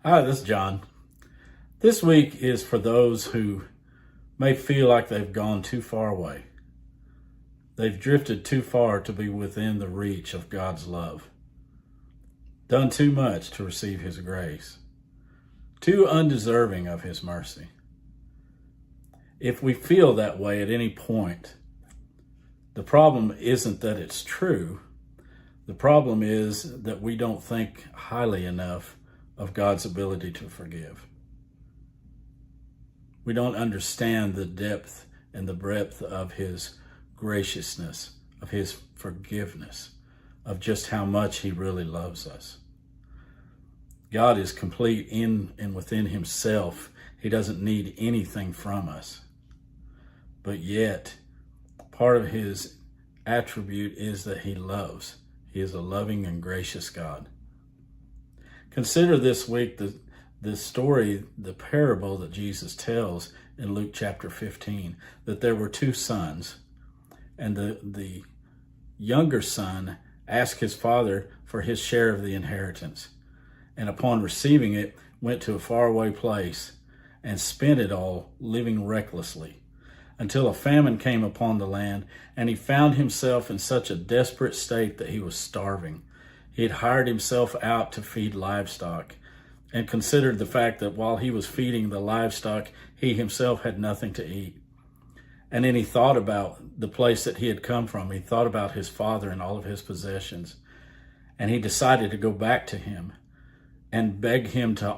Hi, this is John. This week is for those who may feel like they've gone too far away. They've drifted too far to be within the reach of God's love, done too much to receive His grace, too undeserving of His mercy. If we feel that way at any point, the problem isn't that it's true. The problem is that we don't think highly enough of God's ability to forgive. We don't understand the depth and the breadth of His graciousness, of His forgiveness, of just how much He really loves us. God is complete in and within Himself. He doesn't need anything from us. But yet, part of His attribute is that He loves. He is a loving and gracious God. Consider this week the story, the parable that Jesus tells in Luke chapter 15, that there were two sons, and the younger son asked his father for his share of the inheritance, and upon receiving it, went to a faraway place and spent it all living recklessly, until a famine came upon the land, and he found himself in such a desperate state that he was starving. He had hired himself out to feed livestock, and considered the fact that while he was feeding the livestock, he himself had nothing to eat. And then he thought about the place that he had come from. He thought about his father and all of his possessions. And he decided to go back to him and beg him to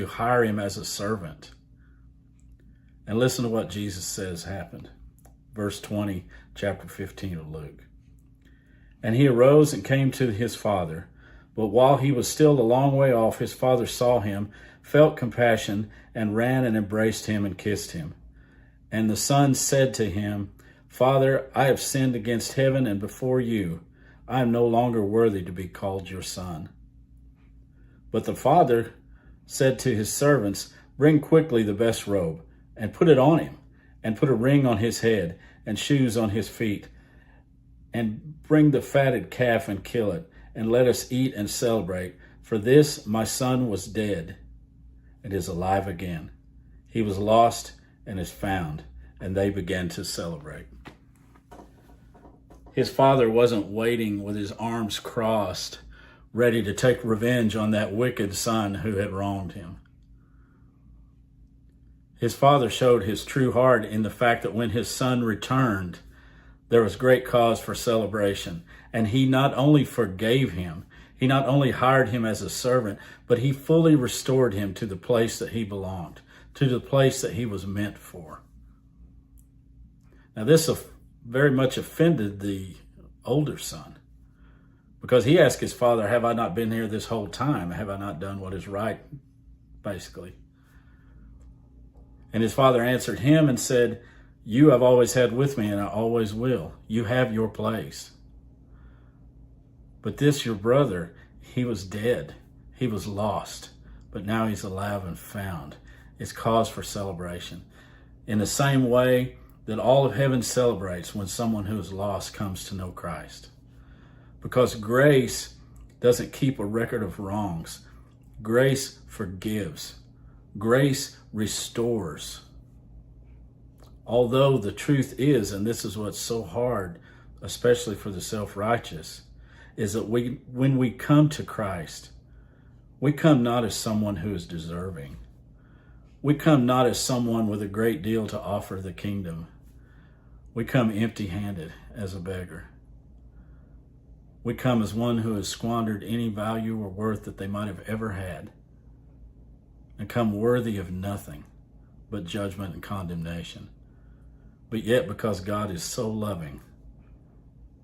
hire him as a servant. And listen to what Jesus says happened. Verse 20, chapter 15 of Luke. And he arose and came to his father. But while he was still a long way off, his father saw him, felt compassion, and ran and embraced him and kissed him. And the son said to him, Father, I have sinned against heaven and before you. I am no longer worthy to be called your son. But the father said to his servants, Bring quickly the best robe, and put it on him, and put a ring on his head, and shoes on his feet. And bring the fatted calf and kill it, and let us eat and celebrate. For this my son was dead, and is alive again. He was lost and is found. And they began to celebrate. His father wasn't waiting with his arms crossed, ready to take revenge on that wicked son who had wronged him. His father showed his true heart in the fact that when his son returned, there was great cause for celebration. And he not only forgave him, he not only hired him as a servant, but he fully restored him to the place that he belonged, to the place that he was meant for. Now this very much offended the older son, because he asked his father, have I not been here this whole time? Have I not done what is right, basically? And his father answered him and said, You have always had with me, and I always will. You have your place. But this, your brother, he was dead. He was lost, but now he's alive and found. It's cause for celebration. In the same way that all of heaven celebrates when someone who is lost comes to know Christ. Because grace doesn't keep a record of wrongs. Grace forgives. Grace restores. Although the truth is, and this is what's so hard, especially for the self-righteous, is that when we come to Christ, we come not as someone who is deserving. We come not as someone with a great deal to offer the kingdom. We come empty-handed as a beggar. We come as one who has squandered any value or worth that they might have ever had, and come worthy of nothing but judgment and condemnation. But yet, because God is so loving,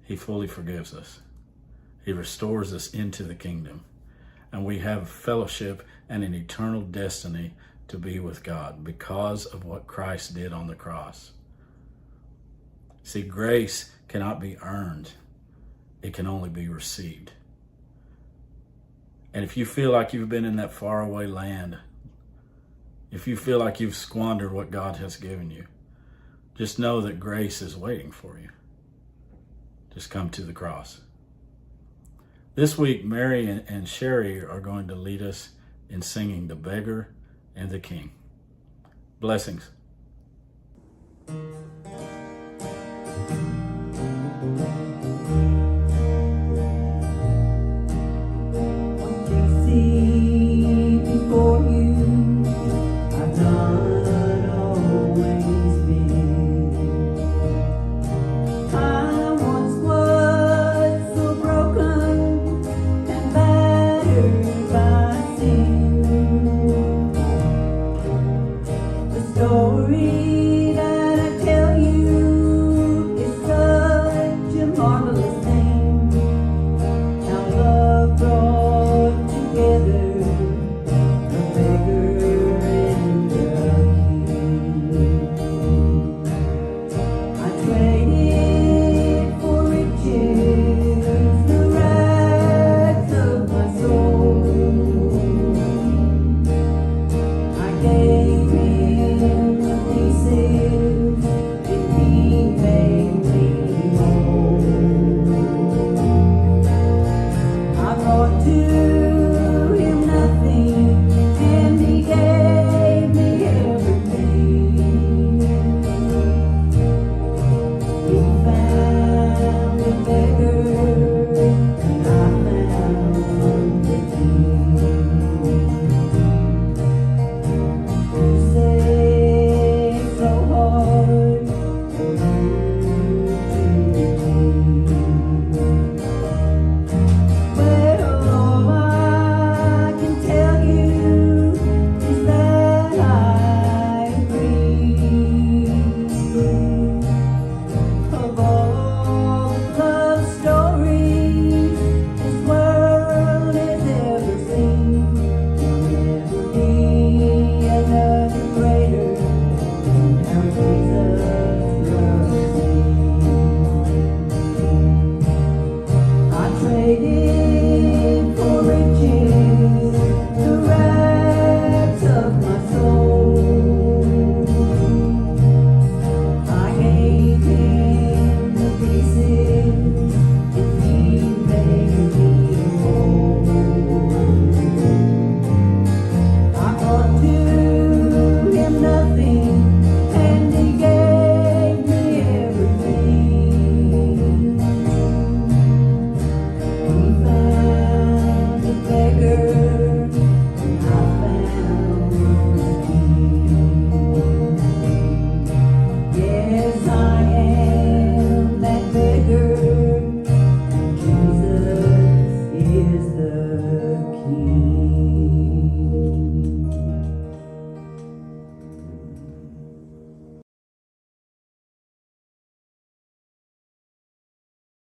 He fully forgives us. He restores us into the kingdom. And we have fellowship and an eternal destiny to be with God because of what Christ did on the cross. See, grace cannot be earned. It can only be received. And if you feel like you've been in that faraway land, if you feel like you've squandered what God has given you, just know that grace is waiting for you. Just come to the cross. This week, Mary and Sherry are going to lead us in singing The Beggar and the King. Blessings.